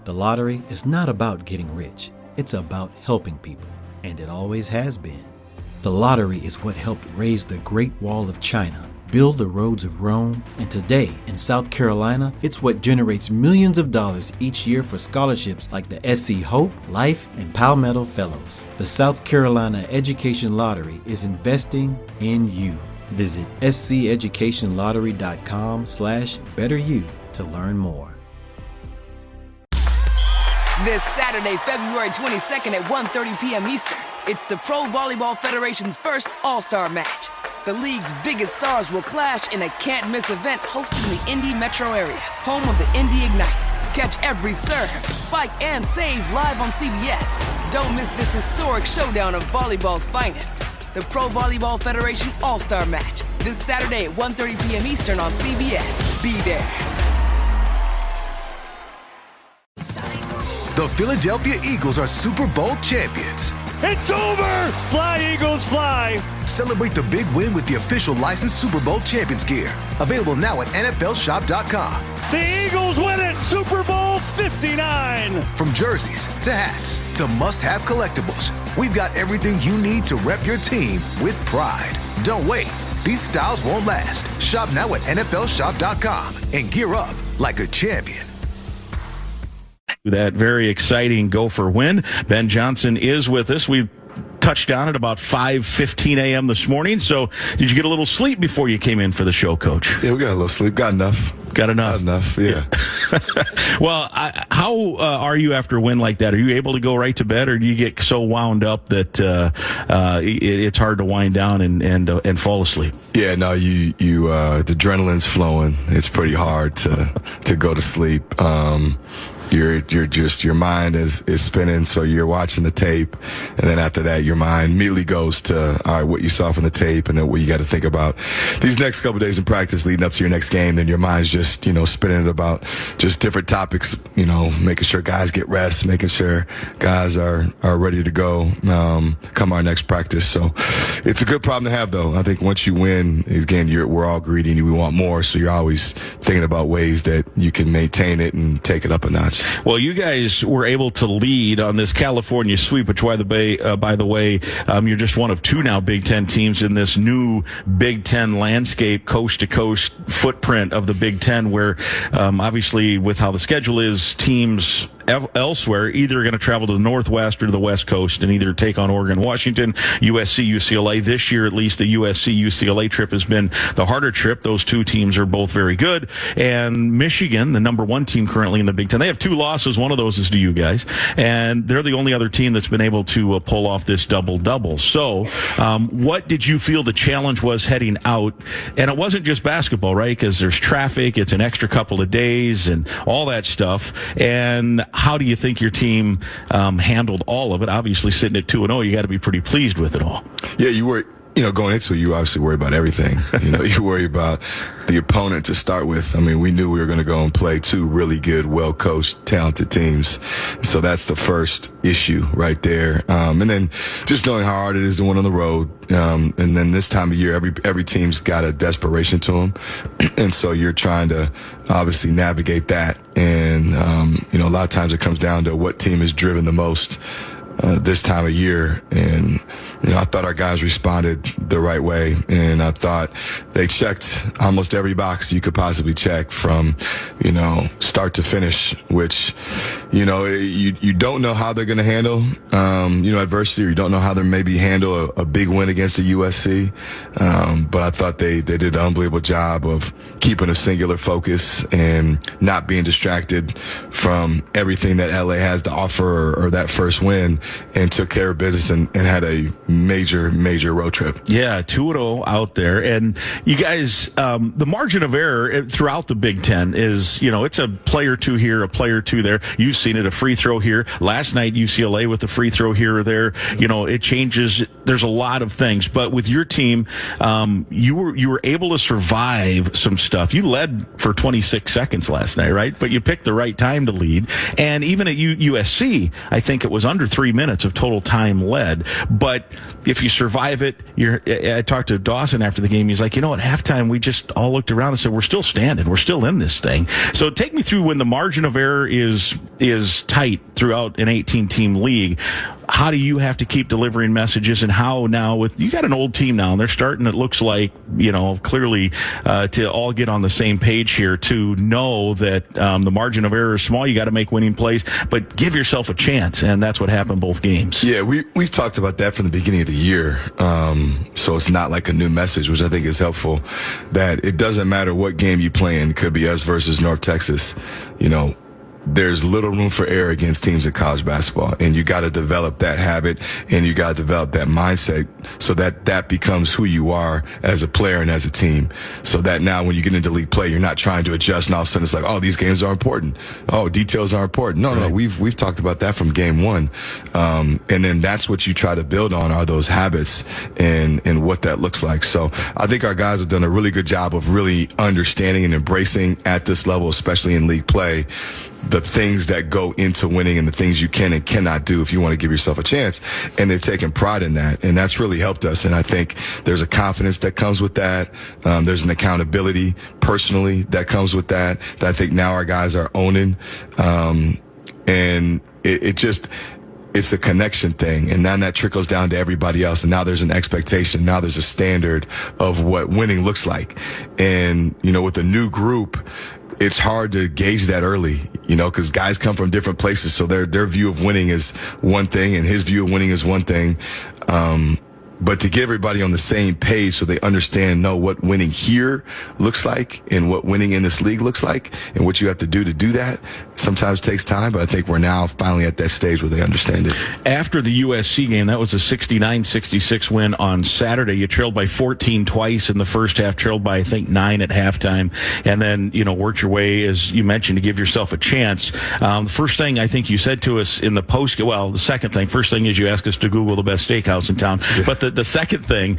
The lottery is not about getting rich. It's about helping people, and it always has been. The lottery is what helped raise the Great Wall of China, build the roads of Rome, and today, in South Carolina, it's what generates millions of dollars each year for scholarships like the SC Hope, Life, and Palmetto Fellows. The South Carolina Education Lottery is investing in you. Visit sceducationlottery.com/betteryou to learn more. This Saturday, February 22nd at 1:30 p.m. Eastern, it's the Pro Volleyball Federation's first All-Star match. The league's biggest stars will clash in a can't-miss event hosted in the Indy metro area, home of the Indy Ignite. Catch every serve, spike, and save live on CBS. Don't miss this historic showdown of volleyball's finest. The Pro Volleyball Federation All-Star Match, this Saturday at 1:30 p.m. Eastern on CBS. Be there. The Philadelphia Eagles are Super Bowl champions. It's over! Fly, Eagles, fly! Celebrate the big win with the official licensed Super Bowl champions gear. Available now at NFLshop.com. The Eagles win it! Super Bowl 59! From jerseys to hats to must-have collectibles, we've got everything you need to rep your team with pride. Don't wait. These styles won't last. Shop now at NFLshop.com and gear up like a champion. That very exciting Gopher win. Ben Johnson is with us. We touched down at about 5:15 a.m. this morning. So did you get a little sleep before you came in for the show, Coach? Yeah, we got a little sleep. Got enough. Got enough? Got enough, yeah. Well, how are you after a win like that? Are you able to go right to bed, or do you get so wound up that it's hard to wind down and fall asleep? Yeah, no, the adrenaline's flowing. It's pretty hard to go to sleep. Your mind is spinning, so you're watching the tape, and then after that, your mind immediately goes to, all right, what you saw from the tape, and then what you got to think about these next couple of days in practice leading up to your next game. Then your mind's just, spinning about just different topics, making sure guys get rest, making sure guys are ready to go come our next practice. So it's a good problem to have, though. I think once you win, again, we're all greedy and we want more, so you're always thinking about ways that you can maintain it and take it up a notch. Well, you guys were able to lead on this California sweep, which, by the way, you're just one of two now Big Ten teams in this new Big Ten landscape, coast-to-coast footprint of the Big Ten, where obviously with how the schedule is, teams elsewhere either going to travel to the Northwest or to the West Coast and either take on Oregon, Washington, USC, UCLA. This year, at least, the USC-UCLA trip has been the harder trip. Those two teams are both very good. And Michigan, the number one team currently in the Big Ten, they have two losses. One of those is to you guys. And they're the only other team that's been able to pull off this double-double. So what did you feel the challenge was heading out? And it wasn't just basketball, right? Because there's traffic. It's an extra couple of days and all that stuff. And how do you think your team handled all of it? Obviously, sitting at 2-0, you got to be pretty pleased with it all. Yeah, you were. Going into it, you obviously worry about everything. You worry about the opponent to start with. I mean, we knew we were going to go and play two really good, well-coached, talented teams. So that's the first issue right there. And then just knowing how hard it is to win on the road. And then this time of year, every team's got a desperation to them. And so you're trying to obviously navigate that. And, a lot of times it comes down to what team is driven the most this time of year. And, I thought our guys responded the right way. And I thought they checked almost every box you could possibly check from, start to finish, which, you don't know how they're going to handle, adversity, or you don't know how they maybe handle a big win against the USC. But I thought they did an unbelievable job of keeping a singular focus and not being distracted from everything that LA has to offer or that first win, and took care of business and had a major road trip. Yeah, 2-0 out there. And you guys, the margin of error throughout the Big Ten is, it's a play or two here, a play or two there. You've seen it, a free throw here. Last night, UCLA with a free throw here or there. It changes. There's a lot of things. But with your team, you were able to survive some stuff. You led for 26 seconds last night, right? But you picked the right time to lead. And even at USC, I think it was under 3 minutes of total time led. But if you survive it, I talked to Dawson after the game. He's like, at halftime, we just all looked around and said, we're still standing. We're still in this thing. So take me through when the margin of error is is tight throughout an 18-team league. How do you have to keep delivering messages, and how now you got an old team now, and they're starting, it looks like, clearly to all get on the same page here, to know that the margin of error is small. You got to make winning plays, but give yourself a chance, and that's what happened both games. Yeah, we've talked about that from the beginning of the year, so it's not like a new message, which I think is helpful, that it doesn't matter what game you play in. It could be us versus North Texas, there's little room for error against teams in college basketball, and you got to develop that habit, and you got to develop that mindset so that becomes who you are as a player and as a team, so that now when you get into league play, you're not trying to adjust, and all of a sudden it's like, oh, these games are important, oh, details are important. No, we've talked about that from game one, and then that's what you try to build on, are those habits and what that looks like. So I think our guys have done a really good job of really understanding and embracing at this level, especially in league play, the things that go into winning and the things you can and cannot do if you want to give yourself a chance. And they've taken pride in that. And that's really helped us. And I think there's a confidence that comes with that. There's an accountability personally that comes with that I think now our guys are owning. And it's a connection thing. And then that trickles down to everybody else. And now there's an expectation. Now there's a standard of what winning looks like. And, with a new group, it's hard to gauge that early, because guys come from different places. So their view of winning is one thing and his view of winning is one thing. But to get everybody on the same page so they know what winning here looks like and what winning in this league looks like and what you have to do that sometimes takes time. But I think we're now finally at that stage where they understand it. After the USC game, that was a 69-66 win on Saturday. You trailed by 14 twice in the first half, trailed by, I think, 9 at halftime, and then, worked your way, as you mentioned, to give yourself a chance. The first thing I think you said to us in the the second thing, first thing is you asked us to Google the best steakhouse in town. Yeah. But the second thing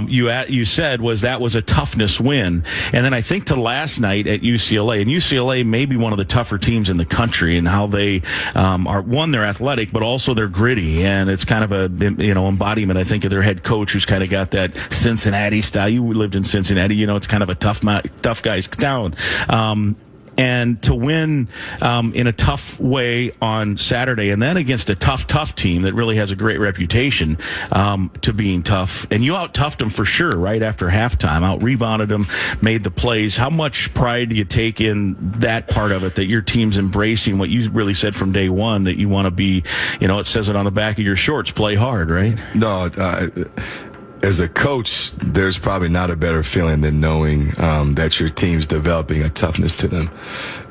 you said was that was a toughness win. And then I think to last night at UCLA, and UCLA may be one of the tougher teams in the country, and how they are, one, they're athletic, but also they're gritty. And it's kind of a, embodiment, I think, of their head coach, who's kind of got that Cincinnati style. You lived in Cincinnati, it's kind of a tough guy's town. And to win in a tough way on Saturday, and then against a tough team that really has a great reputation to being tough. And you out-toughed them for sure right after halftime, out-rebounded them, made the plays. How much pride do you take in that part of it, that your team's embracing what you really said from day one, that you want to be, it says it on the back of your shorts, play hard, right? No, as a coach, there's probably not a better feeling than knowing that your team's developing a toughness to them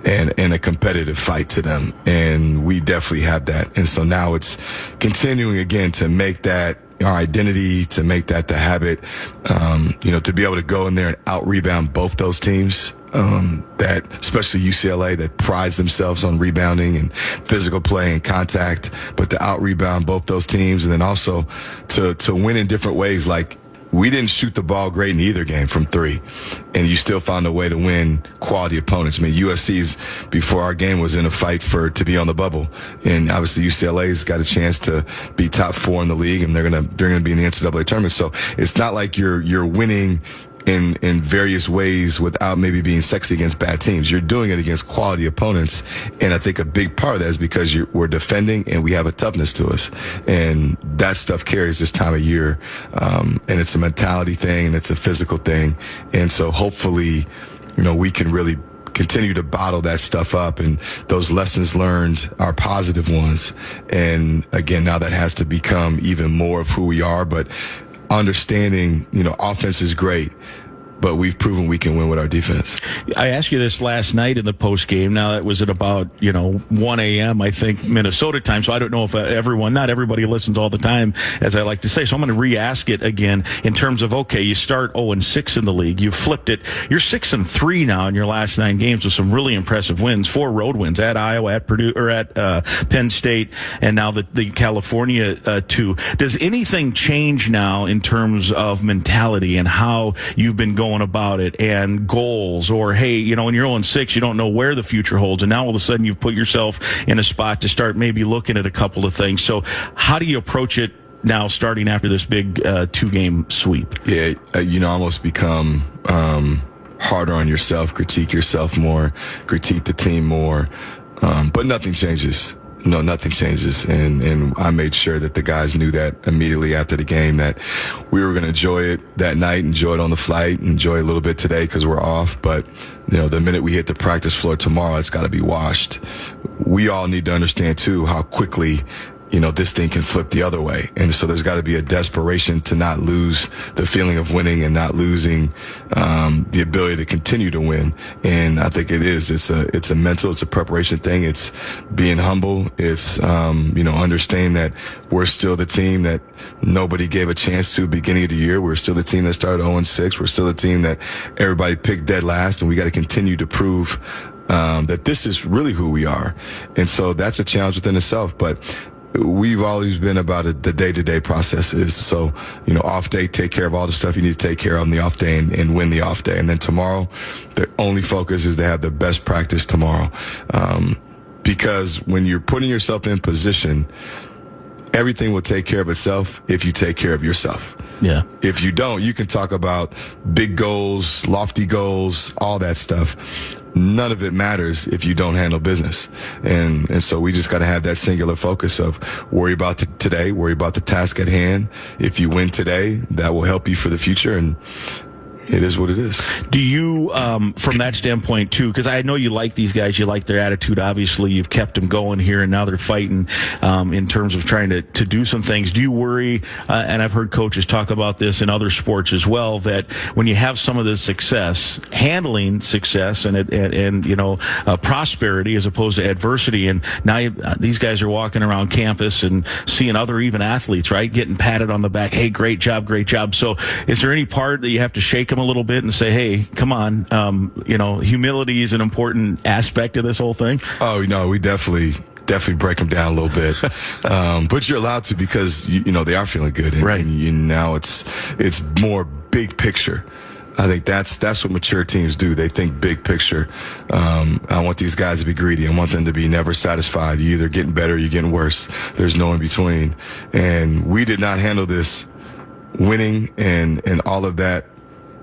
and a competitive fight to them. And we definitely have that. And so now it's continuing again to make that our identity, to make that the habit, to be able to go in there and out-rebound both those teams. That especially UCLA, that prides themselves on rebounding and physical play and contact, but to out-rebound both those teams, and then also to win in different ways. Like, we didn't shoot the ball great in either game from three, and you still found a way to win quality opponents. I mean, USC's, before our game, was in a fight to be on the bubble, and obviously UCLA's got a chance to be top 4 in the league, and they're gonna be in the NCAA tournament. So it's not like you're winning in various ways without maybe being sexy against bad teams. You're doing it against quality opponents, and I think a big part of that is because we're defending and we have a toughness to us, and that stuff carries this time of year, and it's a mentality thing and it's a physical thing, and so hopefully, we can really continue to bottle that stuff up, and those lessons learned are positive ones. And again, now that has to become even more of who we are, but understanding, offense is great, but we've proven we can win with our defense. I asked you this last night in the post game. Now that was at about 1 a.m. I think Minnesota time. So I don't know if not everybody listens all the time, as I like to say. So I'm going to re-ask it again in terms of, okay, you start 0-6 in the league. You've flipped it. You're 6-3 now in your last 9 games with some really impressive wins. 4 road wins at Iowa, at Purdue, or at Penn State, and now the California 2. Does anything change now in terms of mentality and how you've been going about it, and goals, or hey, when you're 0-6, you don't know where the future holds, and now all of a sudden you've put yourself in a spot to start maybe looking at a couple of things. So how do you approach it now, starting after this big 2-game sweep? Yeah, almost become harder on yourself, critique yourself more, critique the team more. But nothing changes. No, nothing changes. And I made sure that the guys knew that immediately after the game, that we were going to enjoy it that night, enjoy it on the flight, enjoy it a little bit today because we're off. But, the minute we hit the practice floor tomorrow, it's got to be washed. We all need to understand, too, how quickly this thing can flip the other way. And so there's got to be a desperation to not lose the feeling of winning and not losing the ability to continue to win. And I think it is. It's a mental, it's a preparation thing. It's being humble. It's, understanding that we're still the team that nobody gave a chance to beginning of the year. We're still the team that started 0-6. We're still the team that everybody picked dead last. And we got to continue to prove that this is really who we are. And so that's a challenge within itself. But we've always been about the day-to-day processes. So, off day, take care of all the stuff you need to take care of on the off day and win the off day. And then tomorrow, the only focus is to have the best practice tomorrow. Because when you're putting yourself in position, everything will take care of itself if you take care of yourself. Yeah. If you don't, you can talk about big goals, lofty goals, all that stuff. None of it matters if you don't handle business. And so we just got to have that singular focus of worry about today, worry about the task at hand. If you win today, that will help you for the future. And it is what it is. Do you, from that standpoint, too, because I know you like these guys, you like their attitude, obviously, you've kept them going here, and now they're fighting in terms of trying to do some things. Do you worry, and I've heard coaches talk about this in other sports as well, that when you have some of this success, handling success and prosperity as opposed to adversity, and now these guys are walking around campus and seeing other even athletes, right, getting patted on the back, hey, great job, great job. So is there any part that you have to shake them a little bit and say, hey, come on, humility is an important aspect of this whole thing? Oh, we definitely break them down a little bit. But you're allowed to because, they are feeling good. And, right. And now it's more big picture. I think that's what mature teams do. They think big picture. I want these guys to be greedy. I want them to be never satisfied. You're either getting better or you're getting worse. There's no in between. And we did not handle this winning and all of that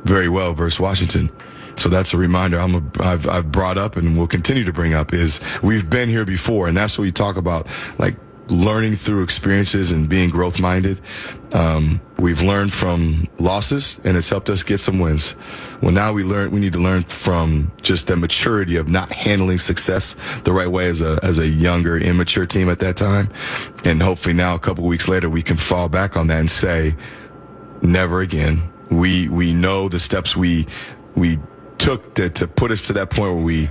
very well versus Washington. So that's a reminder I've brought up and will continue to bring up is we've been here before. And that's what we talk about, like learning through experiences and being growth minded. We've learned from losses and it's helped us get some wins. Well, now we need to learn from just the maturity of not handling success the right way as a younger, immature team at that time. And hopefully now a couple of weeks later, we can fall back on that and say, never again. We know the steps we took to put us to that point where we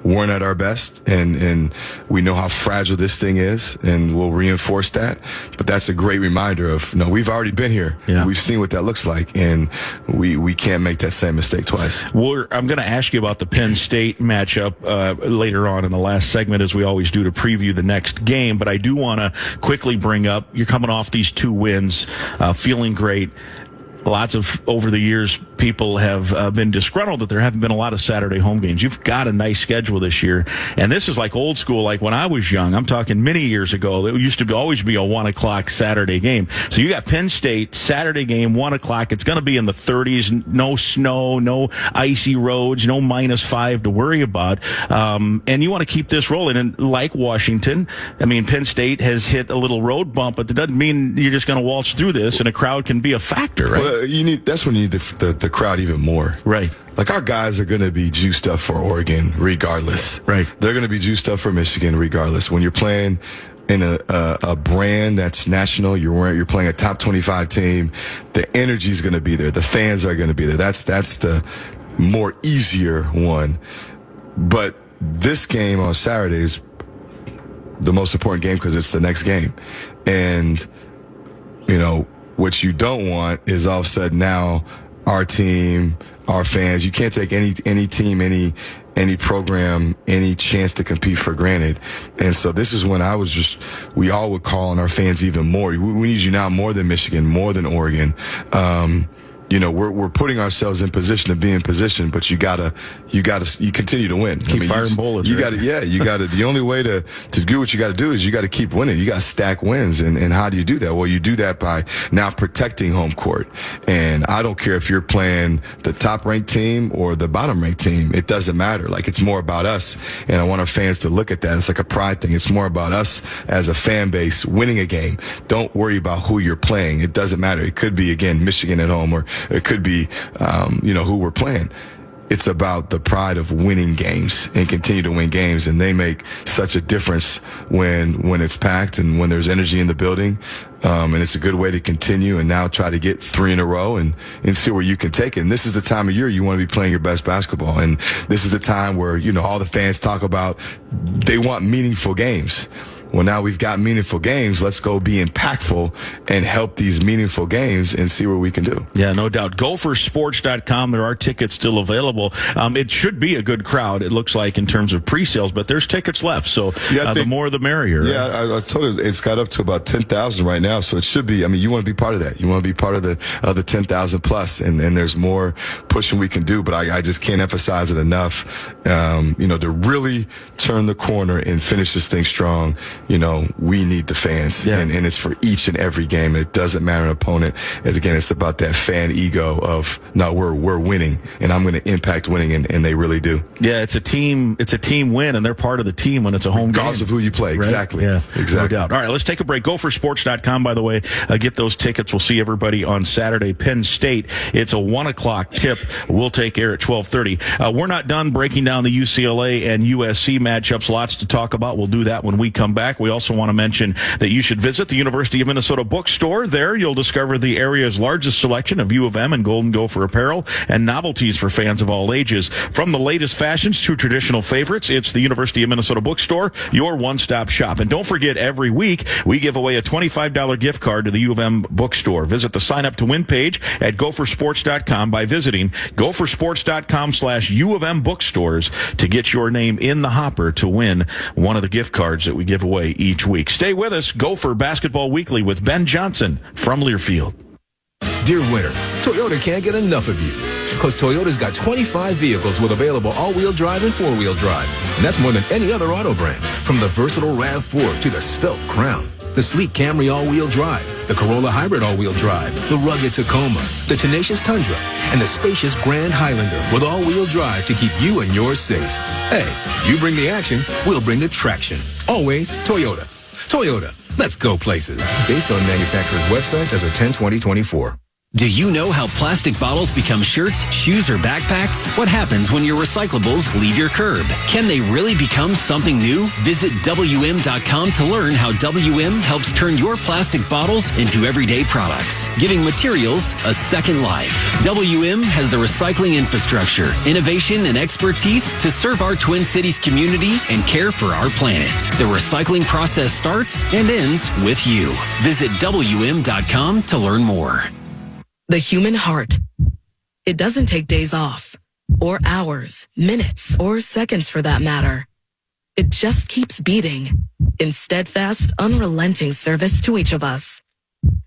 weren't at our best, and we know how fragile this thing is, and we'll reinforce that. But that's a great reminder of, we've already been here. Yeah. We've seen what that looks like, and we can't make that same mistake twice. I'm going to ask you about the Penn State matchup later on in the last segment, as we always do, to preview the next game. But I do want to quickly bring up, you're coming off these 2 wins, feeling great. Lots of, over the years, people have been disgruntled that there haven't been a lot of Saturday home games. You've got a nice schedule this year. And this is like old school, like when I was young. I'm talking many years ago. It used to always be a 1 o'clock Saturday game. So you got Penn State, Saturday game, 1 o'clock. It's going to be in the 30s. No snow, no icy roads, no -5 to worry about. And you want to keep this rolling. And like Washington, Penn State has hit a little road bump, but that doesn't mean you're just going to waltz through this and a crowd can be a factor, right? Well, that's when you need the crowd even more. Right. Like our guys are going to be juiced up for Oregon regardless. Right. They're going to be juiced up for Michigan regardless. When you're playing in a brand that's national, you're playing a top 25 team, the energy is going to be there. The fans are going to be there. That's the more easier one. But this game on Saturday is the most important game because it's the next game. And, what you don't want is all of a sudden now our team, our fans, you can't take any team, any program, any chance to compete for granted. And so this is when we all would call on our fans even more. We need you now more than Michigan, more than Oregon. we're putting ourselves in position to be in position, but you continue to win. Keep firing bullets. You gotta, the only way to do what you gotta do is you gotta keep winning. You gotta stack wins. And how do you do that? Well, you do that by now protecting home court. And I don't care if you're playing the top ranked team or the bottom ranked team. It doesn't matter. Like, it's more about us. And I want our fans to look at that. It's like a pride thing. It's more about us as a fan base winning a game. Don't worry about who you're playing. It doesn't matter. It could be, again, Michigan at home, or it could be, who we're playing. It's about the pride of winning games and continue to win games. And they make such a difference when it's packed and when there's energy in the building. And it's a good way to continue and now try to get 3 in a row and see where you can take it. And this is the time of year you want to be playing your best basketball. And this is the time where, all the fans talk about they want meaningful games. Well, now we've got meaningful games. Let's go be impactful and help these meaningful games and see what we can do. Yeah, no doubt. Gophersports.com. There are tickets still available. It should be a good crowd, it looks like, in terms of pre-sales, but there's tickets left. So the more the merrier. Yeah, I told you it's got up to about 10,000 right now. So it should be, you want to be part of that. You want to be part of the 10,000 plus, and there's more pushing we can do, but I just can't emphasize it enough. To really turn the corner and finish this thing strong. We need the fans, and it's for each and every game. It doesn't matter an opponent. As again, it's about that fan ego of, no, we're winning, and I'm going to impact winning, and they really do. Yeah, it's a team win, and they're part of the team when it's a home game. Regardless of who you play, right? Exactly. Yeah, exactly. No doubt. All right, let's take a break. Gophersports.com, by the way. Get those tickets. We'll see everybody on Saturday. Penn State. It's a 1:00 tip. We'll take air at 12:30. We're not done breaking down the UCLA and USC matchups. Lots to talk about. We'll do that when we come back. We also want to mention that you should visit the University of Minnesota bookstore. There you'll discover the area's largest selection of U of M and Golden Gopher apparel and novelties for fans of all ages. From the latest fashions to traditional favorites, it's the University of Minnesota bookstore, your one-stop shop. And don't forget, every week we give away a $25 gift card to the U of M bookstore. Visit the sign up to win page at gophersports.com by visiting gophersports.com/U of M bookstores to get your name in the hopper to win one of the gift cards that we give away each week. Stay with us. Gopher Basketball Weekly with Ben Johnson from Learfield. Dear winner, Toyota can't get enough of you. Because Toyota's got 25 vehicles with available all-wheel drive and four-wheel drive. And that's more than any other auto brand. From the versatile RAV4 to the Svelte Crown, the sleek Camry all-wheel drive, the Corolla Hybrid all-wheel drive, the rugged Tacoma, the tenacious Tundra, and the spacious Grand Highlander with all-wheel drive to keep you and yours safe. Hey, you bring the action, we'll bring the traction. Always Toyota. Toyota, let's go places. Based on manufacturer's websites as of 10/20/24. Do you know how plastic bottles become shirts, shoes, or backpacks? What happens when your recyclables leave your curb? Can they really become something new? Visit WM.com to learn how WM helps turn your plastic bottles into everyday products, giving materials a second life. WM has the recycling infrastructure, innovation, and expertise to serve our Twin Cities community and care for our planet. The recycling process starts and ends with you. Visit WM.com to learn more. The human heart. It doesn't take days off, or hours, minutes, or seconds for that matter. It just keeps beating in steadfast, unrelenting service to each of us.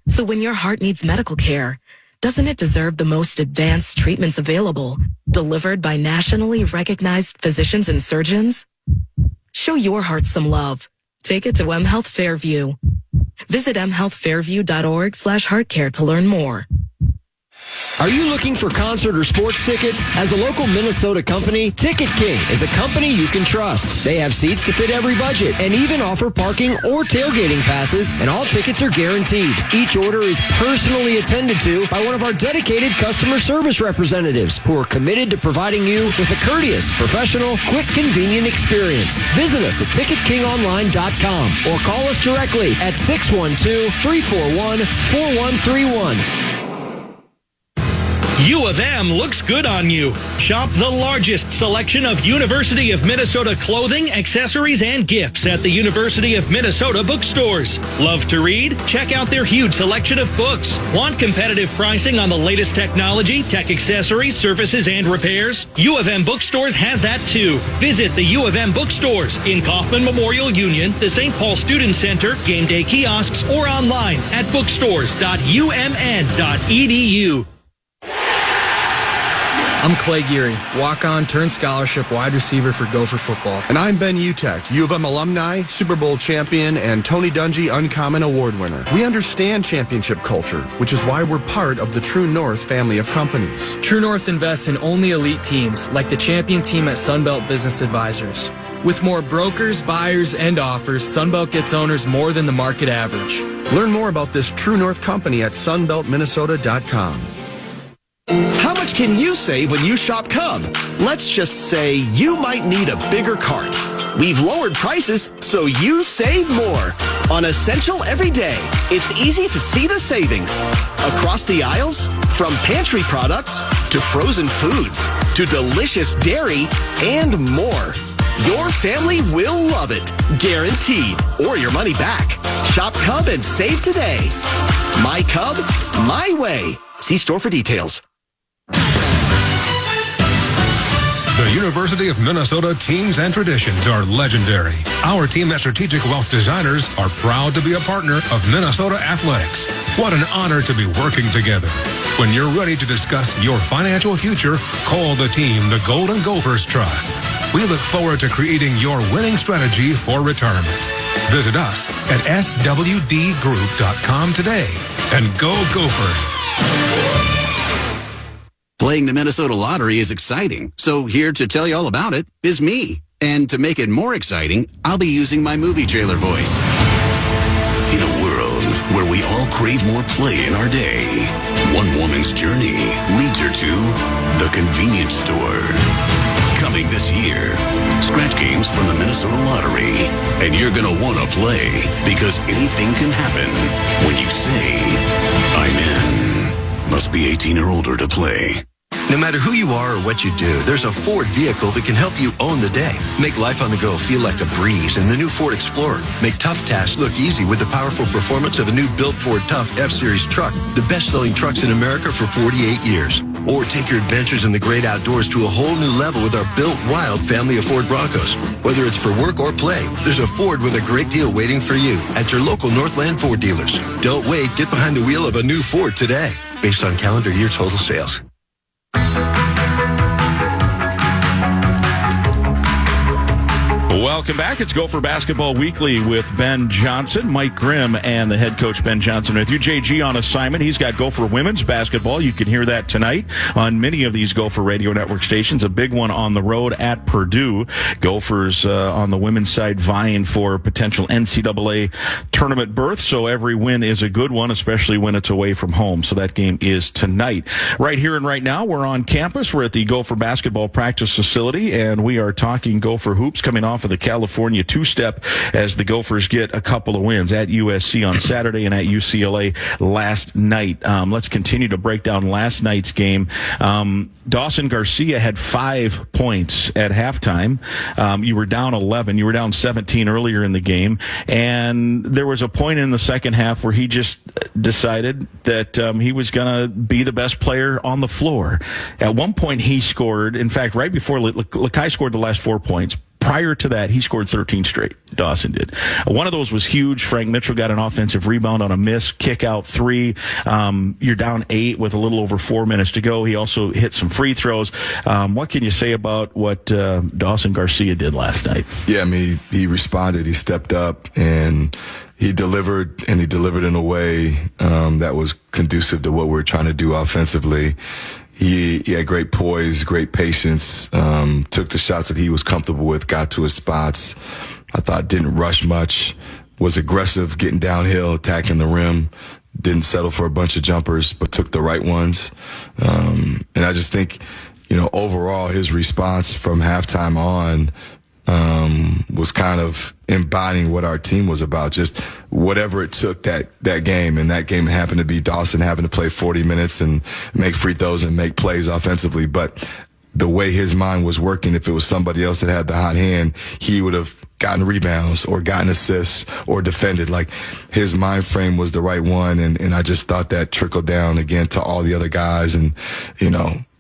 So when your heart needs medical care, doesn't it deserve the most advanced treatments available, delivered by nationally recognized physicians and surgeons? Show your heart some love. Take it to M Health Fairview. Visit mhealthfairview.org/heartcare to learn more. Are you looking for concert or sports tickets? As a local Minnesota company, Ticket King is a company you can trust. They have seats to fit every budget and even offer parking or tailgating passes, and all tickets are guaranteed. Each order is personally attended to by one of our dedicated customer service representatives who are committed to providing you with a courteous, professional, quick, convenient experience. Visit us at ticketkingonline.com or call us directly at 612-341-4131. U of M looks good on you. Shop the largest selection of University of Minnesota clothing, accessories, and gifts at the University of Minnesota bookstores. Love to read? Check out their huge selection of books. Want competitive pricing on the latest technology, tech accessories, services, and repairs? U of M Bookstores has that too. Visit the U of M bookstores in Kaufman Memorial Union, the St. Paul Student Center, game day kiosks, or online at bookstores.umn.edu. I'm Clay Geary, walk-on turned scholarship wide receiver for Gopher football. And I'm Ben Utek, U of M alumni, Super Bowl champion, and Tony Dungy Uncommon Award winner. We understand championship culture, which is why we're part of the True North family of companies. True North invests in only elite teams, like the champion team at Sunbelt Business Advisors. With more brokers, buyers, and offers, Sunbelt gets owners more than the market average. Learn more about this True North company at sunbeltminnesota.com. How much can you save when you shop Cub? Let's just say you might need a bigger cart. We've lowered prices so you save more. On Essential every day, it's easy to see the savings. Across the aisles, from pantry products to frozen foods to delicious dairy and more. Your family will love it, guaranteed, or your money back. Shop Cub and save today. My Cub, my way. See store for details. The University of Minnesota teams and traditions are legendary. Our team at Strategic Wealth Designers are proud to be a partner of Minnesota Athletics. What an honor to be working together. When you're ready to discuss your financial future, call the team, the Golden Gophers Trust. We look forward to creating your winning strategy for retirement. Visit us at swdgroup.com today and go Gophers. Playing the Minnesota Lottery is exciting, so here to tell you all about it is me. And to make it more exciting, I'll be using my movie trailer voice. In a world where we all crave more play in our day, one woman's journey leads her to the convenience store. Coming this year, scratch games from the Minnesota Lottery. And you're going to want to play because anything can happen when you say, I'm in. Must be 18 or older to play. No matter who you are or what you do, there's a Ford vehicle that can help you own the day. Make life on the go feel like a breeze in the new Ford Explorer. Make tough tasks look easy with the powerful performance of a new built Ford Tough F-Series truck, the best-selling trucks in America for 48 years. Or take your adventures in the great outdoors to a whole new level with our built wild family of Ford Broncos. Whether it's for work or play, there's a Ford with a great deal waiting for you at your local Northland Ford dealers. Don't wait. Get behind the wheel of a new Ford today, based on calendar year total sales. Welcome back. It's Gopher Basketball Weekly with Ben Johnson, Mike Grimm, and the head coach Ben Johnson with you. JG on assignment. He's got Gopher women's basketball. You can hear that tonight on many of these Gopher Radio Network stations. A big one on the road at Purdue. Gophers on the women's side vying for potential NCAA tournament berth. So every win is a good one, especially when it's away from home. So that game is tonight. Right here and right now, we're on campus. We're at the Gopher basketball practice facility, and we are talking Gopher hoops coming off of the California two-step as the Gophers get a couple of wins at USC on Saturday and at UCLA last night. Let's continue to break down last night's game. Dawson Garcia had 5 points at halftime. You were down 11. You were down 17 earlier in the game. And there was a point in the second half where he just decided that he was going to be the best player on the floor. At one point, he scored. In fact, right before Lakai scored the last 4 points, prior to that, he scored 13 straight. Dawson did. One of those was huge. Frank Mitchell got an offensive rebound on a miss, kick out 3. You're down 8 with a little over 4 minutes to go. He also hit some free throws. What can you say about what Dawson Garcia did last night? Yeah, I mean, he responded. He stepped up and he delivered, and he delivered in a way that was conducive to what we're trying to do offensively. He had great poise, great patience, took the shots that he was comfortable with, got to his spots. I thought didn't rush much, was aggressive, getting downhill, attacking the rim, didn't settle for a bunch of jumpers, but took the right ones. And I just think, overall his response from halftime on was kind of embodying what our team was about, just whatever it took that game. And that game happened to be Dawson having to play 40 minutes and make free throws and make plays offensively. But the way his mind was working, if it was somebody else that had the hot hand, he would have gotten rebounds or gotten assists or defended. Like, his mind frame was the right one. And I just thought that trickled down again to all the other guys. And,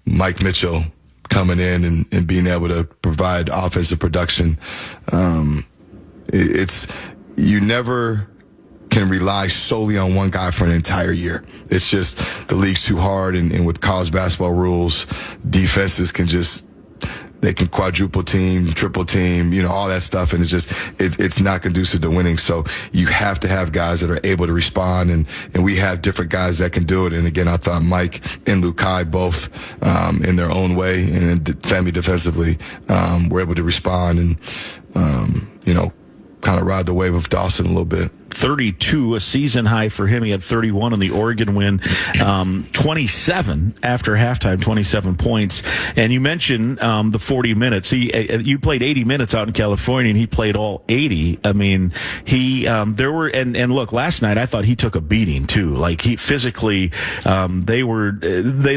Mike Mitchell coming in and being able to provide offensive production. You never can rely solely on one guy for an entire year. It's just the league's too hard, and with college basketball rules, defenses they can quadruple team, triple team, all that stuff, and it's not conducive to winning. So you have to have guys that are able to respond, and we have different guys that can do it. And again, I thought Mike and Lukai both, in their own way, and Femi defensively, were able to respond and, kind of ride the wave of Dawson a little bit. 32, a season high for him. He had 31 in the Oregon win, 27 after halftime, 27 points. And you mentioned the 40 minutes. You played 80 minutes out in California, and he played all 80. I mean, and look, last night I thought he took a beating too. Like, he physically, they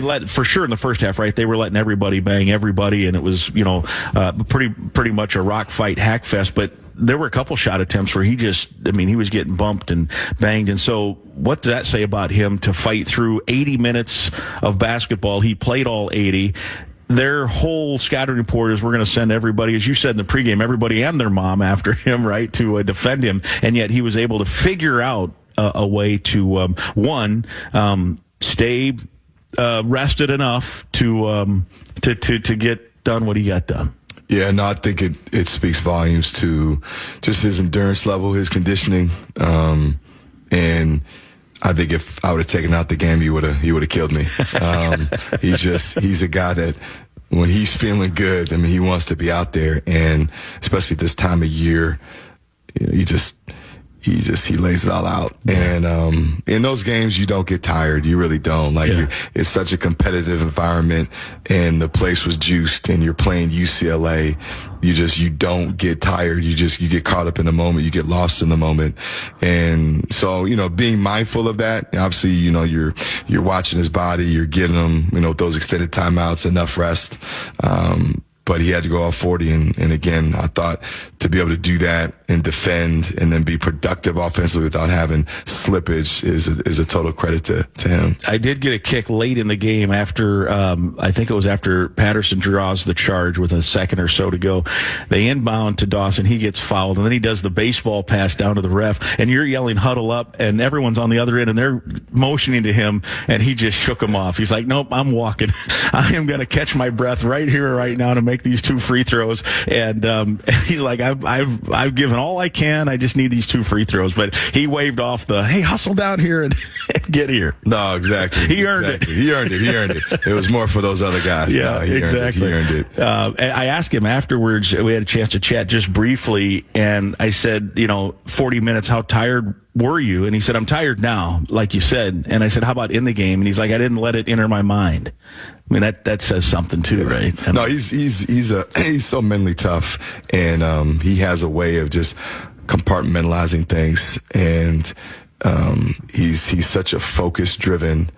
let, for sure in the first half, right? They were letting everybody bang everybody, and it was, pretty much a rock fight, hack fest. But there were a couple shot attempts where he was getting bumped and banged. And so what does that say about him to fight through 80 minutes of basketball? He played all 80. Their whole scouting report is we're going to send everybody, as you said in the pregame, everybody and their mom after him, right, to defend him. And yet he was able to figure out a way to, stay rested enough to get done what he got done. Yeah, no, I think it speaks volumes to just his endurance level, his conditioning, and I think if I would have taken out the game, he would have killed me. He's a guy that when he's feeling good, he wants to be out there, and especially this time of year, he lays it all out. And in those games, you don't get tired. You really don't. It's such a competitive environment, and the place was juiced, and you're playing UCLA. You don't get tired. You get caught up in the moment. You get lost in the moment. And so, being mindful of that, obviously, you're watching his body, you're getting him, with those extended timeouts, enough rest. But he had to go off 40, and again, I thought to be able to do that and defend and then be productive offensively without having slippage is a total credit to him. I did get a kick late in the game after, I think it was after Patterson draws the charge with a second or so to go. They inbound to Dawson. He gets fouled, and then he does the baseball pass down to the ref, and you're yelling huddle up, and everyone's on the other end, and they're motioning to him, and he just shook him off. He's like, nope, I'm walking. I am going to catch my breath right here, right now to make these 2 free throws. And he's like, I've given all I can. I just need these 2 free throws. But he waved off the, hey, hustle down here and get here. No, exactly. He earned it. He earned it. It was more for those other guys. Yeah, exactly. He earned it. I asked him afterwards, we had a chance to chat just briefly, and I said, 40 minutes, how tired were you? And he said, I'm tired now, like you said. And I said, how about in the game? And he's like, I didn't let it enter my mind. I mean, that says something too, right? No, he's so mentally tough, and he has a way of just compartmentalizing things, and he's such a focus-driven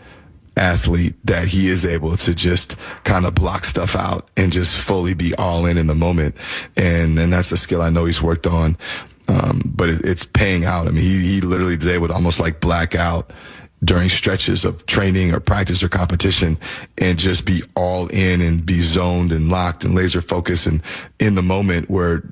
athlete that he is able to just kind of block stuff out and just fully be all in the moment, and that's a skill I know he's worked on. But it's paying out. I mean, he literally is able to almost like black out during stretches of training or practice or competition and just be all in and be zoned and locked and laser focused and in the moment where,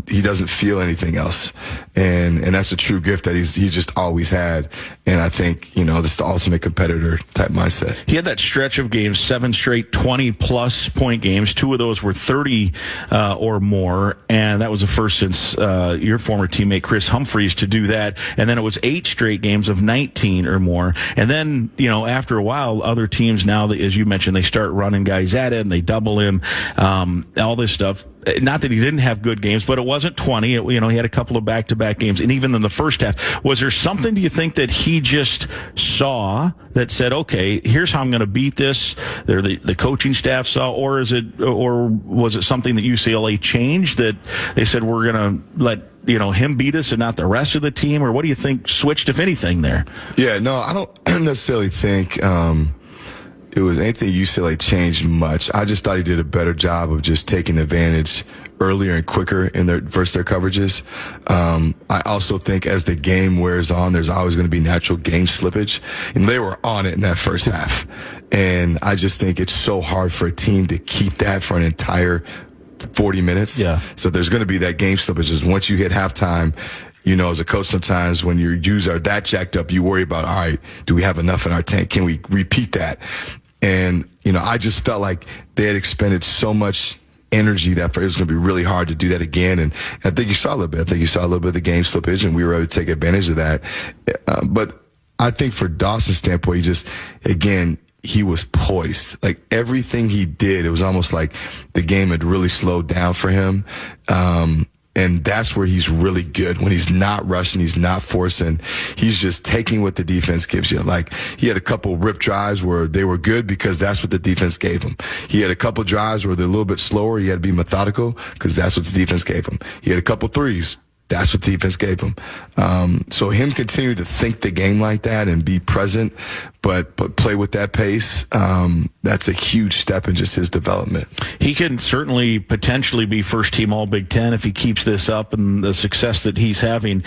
he doesn't feel anything else. And that's a true gift that he just always had. And I think, this is the ultimate competitor type mindset. He had that stretch of games, 7 straight 20-plus point games. 2 of those were 30 or more. And that was the first since your former teammate Chris Humphreys to do that. And then it was 8 straight games of 19 or more. And then, after a while, other teams now, as you mentioned, they start running guys at him, they double him, all this stuff. Not that he didn't have good games, but it wasn't 20. He had a couple of back-to-back games. And even in the first half, was there something, do you think, that he just saw that said, okay, here's how I'm going to beat this, the coaching staff saw, or was it something that UCLA changed that they said we're going to let him beat us and not the rest of the team? Or what do you think switched, if anything, there? Yeah, no, I don't necessarily think it was anything UCLA changed much. I just thought he did a better job of just taking advantage earlier and quicker in versus their coverages. I also think as the game wears on, there's always going to be natural game slippage, and they were on it in that first half. And I just think it's so hard for a team to keep that for an entire 40 minutes. Yeah. So there's going to be that game slippage. Once you hit halftime, as a coach, sometimes when your U's are that jacked up, you worry about, all right, do we have enough in our tank? Can we repeat that? And, I just felt like they had expended so much energy that it was going to be really hard to do that again. And I think you saw a little bit. I think you saw a little bit of the game slippage, and we were able to take advantage of that. But I think for Dawson's standpoint, he was poised. Like everything he did, it was almost like the game had really slowed down for him. And that's where he's really good, when he's not rushing, he's not forcing. He's just taking what the defense gives you. Like, he had a couple rip drives where they were good because that's what the defense gave him. He had a couple drives where they're a little bit slower. He had to be methodical because that's what the defense gave him. He had a couple threes. That's what the defense gave him. So him continue to think the game like that and be present, but play with that pace, that's a huge step in just his development. He can certainly potentially be first team All Big Ten if he keeps this up and the success that he's having.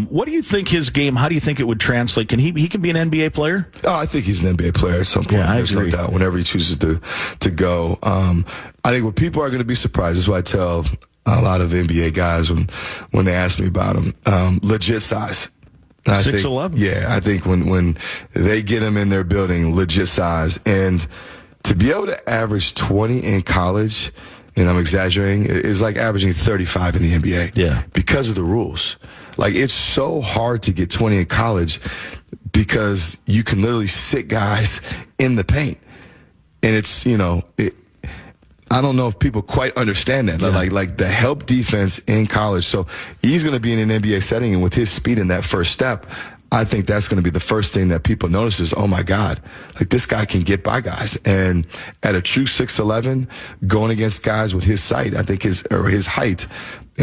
What do you think his game, how do you think it would translate? Can he can be an NBA player? Oh, I think he's an NBA player at some point. Yeah, There's no doubt whenever he chooses to go. I think what people are going to be surprised, this is what I tell a lot of NBA guys when they ask me about him, legit size. 6'11". Yeah, I think when they get him in their building, legit size. And to be able to average 20 in college, and I'm exaggerating, is like averaging 35 in the NBA. Yeah. Because of the rules. Like, it's so hard to get 20 in college because you can literally sit guys in the paint. And it's, I don't know if people quite understand that. Yeah. Like the help defense in college. So he's going to be in an NBA setting, and with his speed in that first step, I think that's going to be the first thing that people notice is, oh my God, like this guy can get by guys. And at a true 6'11", going against guys with his height, I think his height,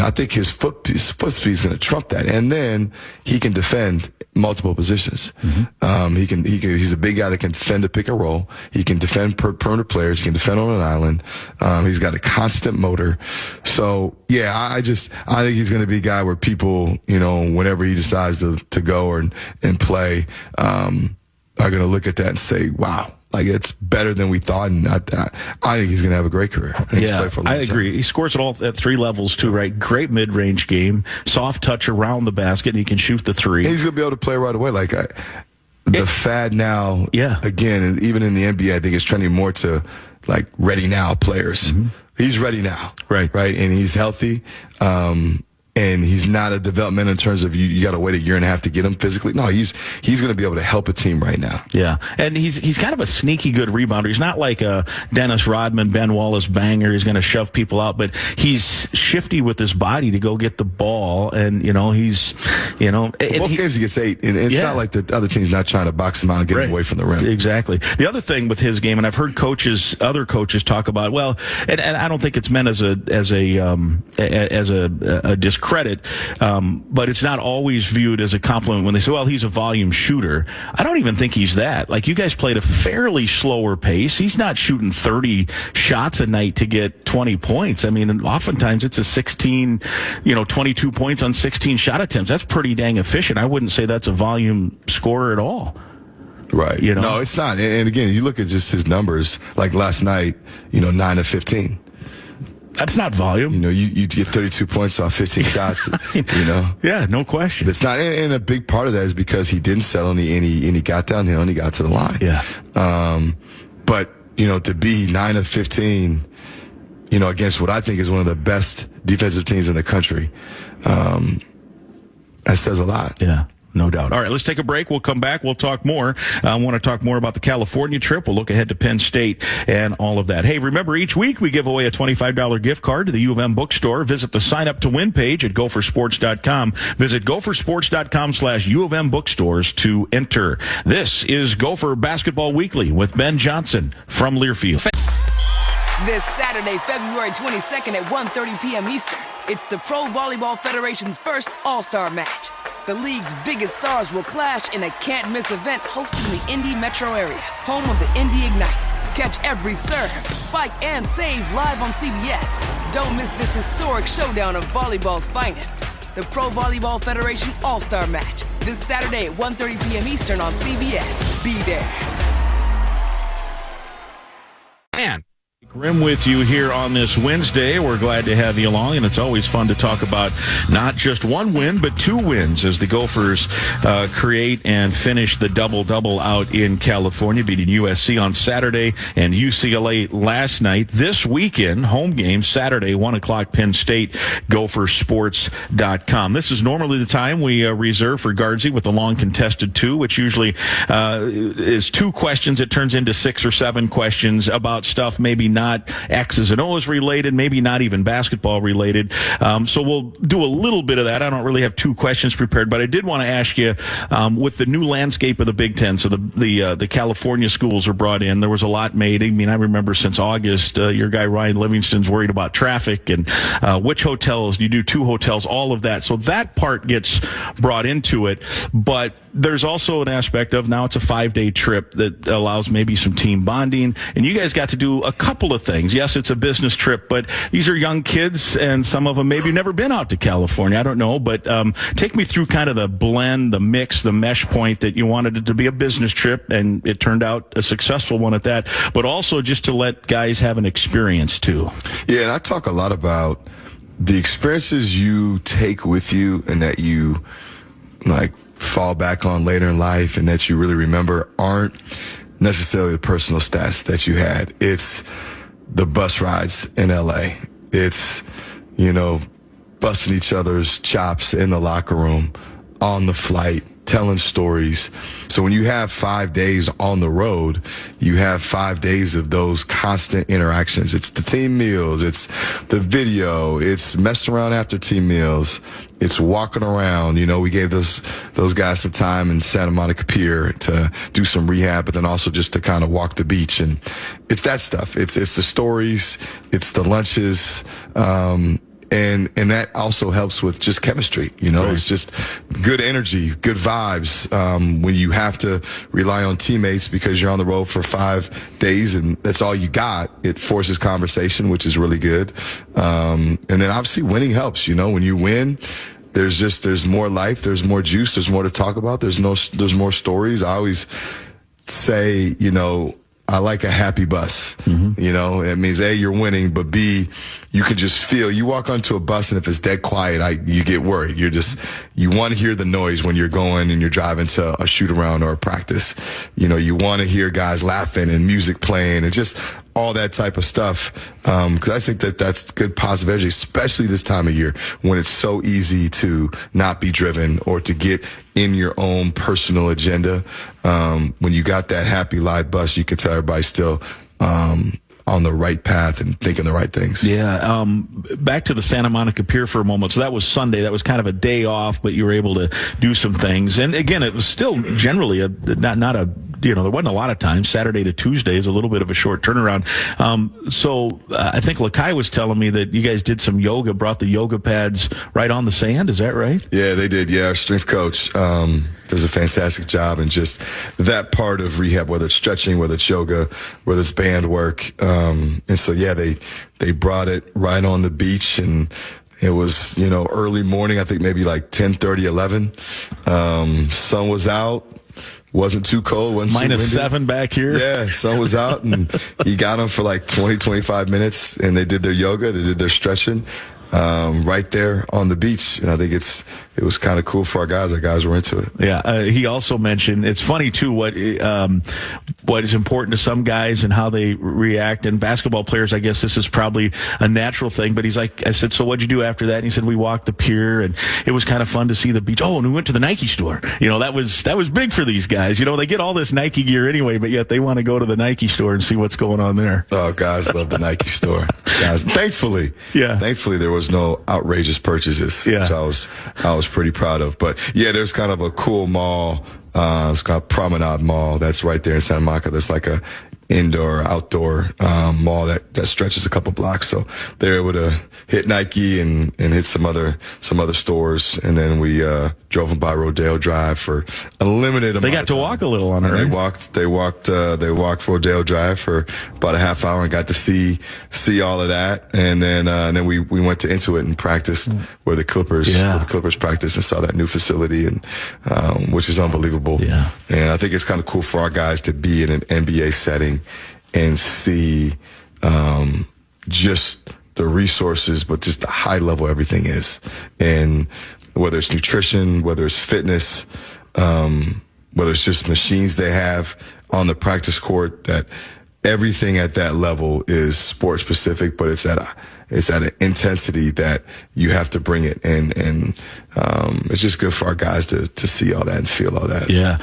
I think his foot speed is going to trump that. And then he can defend multiple positions. Mm-hmm. He's a big guy that can defend a pick and roll. He can defend perimeter players. He can defend on an island. He's got a constant motor. So yeah, I think he's going to be a guy where people, whenever he decides to go and play, are going to look at that and say, wow. Like, it's better than we thought, and I think he's going to have a great career. I agree. He scores it all at three levels, too, right? Great mid-range game, soft touch around the basket, and he can shoot the three. And he's going to be able to play right away. Like, the fad now, again, and even in the NBA, I think it's trending more to, like, ready now players. Mm-hmm. He's ready now. Right. And he's healthy. And he's not a development in terms of you got to wait a year and a half to get him physically. No, he's going to be able to help a team right now. Yeah, and he's kind of a sneaky good rebounder. He's not like a Dennis Rodman, Ben Wallace banger. He's going to shove people out, but he's shifty with his body to go get the ball. And he's both games he gets 8, and it's not like the other team's not trying to box him out and get him away from the rim. Exactly. The other thing with his game, and I've heard other coaches talk about, and I don't think it's meant as a discredit. But it's not always viewed as a compliment when they say, well, he's a volume shooter. I don't even think he's that. Like, you guys played a fairly slower pace. He's not shooting 30 shots a night to get 20 points. I mean, oftentimes it's a 22 points on 16 shot attempts. That's pretty dang efficient. I wouldn't say that's a volume scorer at all. Right. No, it's not. And again, you look at just his numbers, like last night, 9 of 15. That's not volume. You get 32 points off 15 shots, Yeah, no question. It's not, and a big part of that is because he didn't settle and he got downhill and he got to the line. Yeah. But, to be 9 of 15, against what I think is one of the best defensive teams in the country, that says a lot. Yeah. No doubt. All right, let's take a break. We'll come back. We'll talk more. I want to talk more about the California trip. We'll look ahead to Penn State and all of that. Hey, remember, each week we give away a $25 gift card to the U of M bookstore. Visit the sign up to win page at gophersports.com. Visit gophersports.com/U of M bookstores to enter. This is Gopher Basketball Weekly with Ben Johnson from Learfield. This Saturday, February 22nd at 1:30 p.m. Eastern, it's the Pro Volleyball Federation's first All-Star match. The league's biggest stars will clash in a can't-miss event hosted in the Indy metro area, home of the Indy Ignite. Catch every serve, spike, and save live on CBS. Don't miss this historic showdown of volleyball's finest. The Pro Volleyball Federation All-Star Match, this Saturday at 1:30 p.m. Eastern on CBS. Be there. Man, Grim with you here on this Wednesday. We're glad to have you along, and it's always fun to talk about not just one win, but two wins as the Gophers create and finish the double-double out in California, beating USC on Saturday and UCLA last night. This weekend, home game, Saturday, 1 o'clock, Penn State, gophersports.com. This is normally the time we reserve for Guardsy with the long contested two, which usually is two questions. It turns into 6 or 7 questions about stuff maybe not X's and O's related, maybe not even basketball related. So we'll do a little bit of that. I don't really have 2 questions prepared, but I did want to ask you, with the new landscape of the Big Ten, so the California schools are brought in. There was a lot made. I mean, I remember since August, your guy Ryan Livingston's worried about traffic and which hotels. You do 2 hotels, all of that. So that part gets brought into it. But there's also an aspect of now it's a 5-day trip that allows maybe some team bonding. And you guys got to do a couple of things. Yes, it's a business trip, but these are young kids, and some of them maybe never been out to California. I don't know, but take me through kind of the blend, the mix, the mesh point that you wanted it to be a business trip, and it turned out a successful one at that, but also just to let guys have an experience too. Yeah, and I talk a lot about the experiences you take with you and that you fall back on later in life and that you really remember aren't necessarily the personal stats that you had. It's the bus rides in LA. It's, busting each other's chops in the locker room, on the flight, telling stories. So when you have 5 days on the road, you have 5 days of those constant interactions. It's the team meals, it's the video, it's messing around after team meals, it's walking around. We gave those guys some time in Santa Monica Pier to do some rehab, but then also just to kind of walk the beach. And it's that stuff. It's the stories, it's the lunches, and that also helps with just chemistry. Right. It's just good energy, good vibes. When you have to rely on teammates because you're on the road for 5 days and that's all you got, it forces conversation, which is really good. And then obviously winning helps. When you win, there's more life, there's more juice, there's more to talk about, there's more stories. I always say, I like a happy bus. Mm-hmm. It means A, you're winning, but B, you can just feel, you walk onto a bus and if it's dead quiet, you get worried. You want to hear the noise when you're going and you're driving to a shoot around or a practice. You want to hear guys laughing and music playing and just all that type of stuff. Cause I think that's good positive energy, especially this time of year when it's so easy to not be driven or to get in your own personal agenda. When you got that happy live bus, you can tell everybody's still, on the right path and thinking the right things. Yeah. Back to the Santa Monica Pier for a moment. So that was Sunday. That was kind of a day off, but you were able to do some things. And again, it was still generally there wasn't a lot of time. Saturday to Tuesday is a little bit of a short turnaround. So I think Lakai was telling me that you guys did some yoga, brought the yoga pads right on the sand. Is that right? Yeah, they did. Yeah, our strength coach does a fantastic job in just that part of rehab, whether it's stretching, whether it's yoga, whether it's band work. And so, yeah, they brought it right on the beach, and it was, early morning, I think maybe like 10:30, 11. Sun was out. Wasn't too cold. Wasn't minus 7 back here. Yeah, sun was out, and he got them for like 20, 25 minutes, and they did their yoga, they did their stretching right there on the beach. And I think it was kind of cool for our guys. Our guys were into it. Yeah. He also mentioned, it's funny too, what is important to some guys and how they react. And basketball players, I guess this is probably a natural thing, but he's like, I said, so what'd you do after that? And he said, we walked the pier and it was kind of fun to see the beach. Oh, and we went to the Nike store. That was big for these guys. They get all this Nike gear anyway, but yet they want to go to the Nike store and see what's going on there. Oh, guys love the Nike store. Guys, thankfully there was no outrageous purchases, which I was pretty proud of. But yeah, there's kind of a cool mall. It's called Promenade Mall. That's right there in Santa Monica. There's like a indoor, outdoor mall that stretches a couple blocks. So they're able to hit Nike and hit some other stores. And then we drove them by Rodeo Drive for a limited amount. They got to walk a little on it. Right? They walked Rodeo Drive for about a half hour and got to see all of that. And then we went to Intuit and practiced where the Clippers practice, and saw that new facility, and which is unbelievable. Yeah. And I think it's kind of cool for our guys to be in an NBA setting and see just the resources, but just the high level everything is. And whether it's nutrition, whether it's fitness, whether it's just machines they have on the practice court, that everything at that level is sport specific, but it's at an intensity that you have to bring it. And it's just good for our guys to see all that and feel all that. Yeah.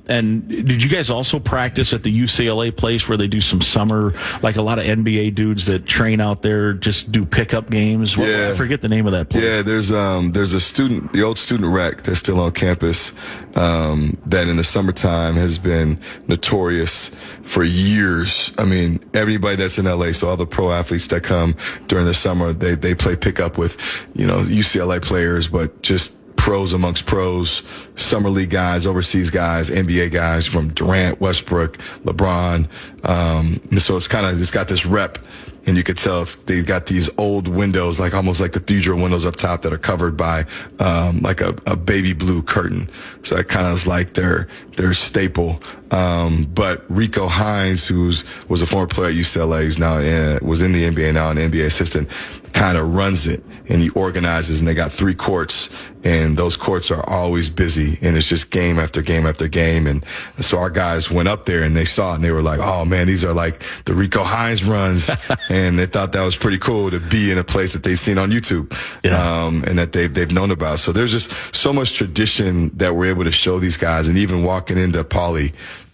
And did you guys also practice at the UCLA place where they do some summer, like a lot of NBA dudes that train out there, just do pickup games? I forget the name of that place. Yeah, there's a student, the old student rec that's still on campus, that in the summertime has been notorious for years. I mean, everybody that's in LA, so all the pro athletes that come during the summer, they play pickup with, UCLA players, but just pros amongst pros, summer league guys, overseas guys, NBA guys from Durant, Westbrook, LeBron. And so it's got this rep, and you could tell they've got these old windows, like almost like cathedral windows up top that are covered by like a baby blue curtain. So it kind of is like their staple. But Rico Hines, was a former player at UCLA, who's now was in the NBA now, an NBA assistant, kind of runs it, and he organizes, and they got 3 courts, and those courts are always busy, and it's just game after game after game. And so our guys went up there and they saw it, and they were like, oh man, these are like the Rico Hines runs. And they thought that was pretty cool to be in a place that they've seen on YouTube, and that they've known about. So there's just so much tradition that we're able to show these guys. And even walking into Poly,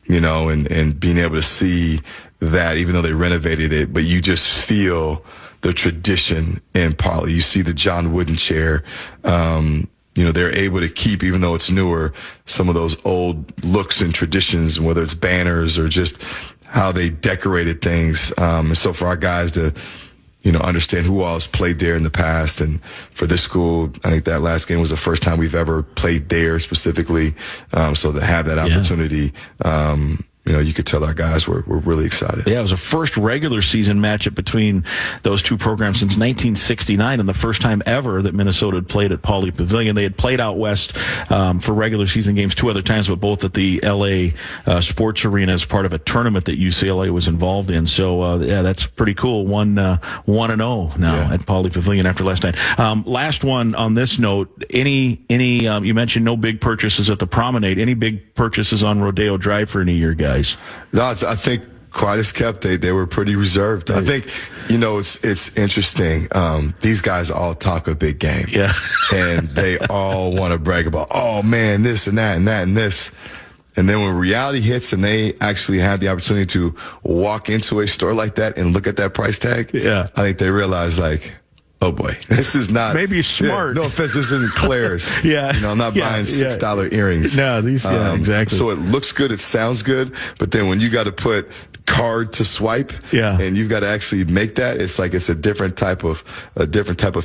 and being able to see that, even though they renovated it, but you just feel the tradition in Poly. You see the John Wooden chair. They're able to keep, even though it's newer, some of those old looks and traditions, whether it's banners or just how they decorated things. And so for our guys to, understand who all has played there in the past, and for this school, I think that last game was the first time we've ever played there specifically. So to have that opportunity, you could tell our guys were really excited. Yeah, it was a first regular season matchup between those two programs since 1969, and the first time ever that Minnesota had played at Pauley Pavilion. They had played out west for regular season games 2 other times, but both at the LA Sports Arena as part of a tournament that UCLA was involved in. So, that's pretty cool. 1-0 now at Pauley Pavilion after last night. Last one on this note, any you mentioned no big purchases at the Promenade. Any big purchases on Rodeo Drive for any of your guys? No, I think quiet as kept. They were pretty reserved. I think, it's interesting. These guys all talk a big game. Yeah. And they all want to brag about, oh man, this and that and that and this. And then when reality hits and they actually have the opportunity to walk into a store like that and look at that price tag, I think they realize, like, oh boy, this is not. Maybe you're smart. No offense, this isn't Claire's. I'm not buying $6 earrings. No, these, exactly. So it looks good, it sounds good, but then when you got to put card to swipe, and you've got to actually make that, it's like it's a different type of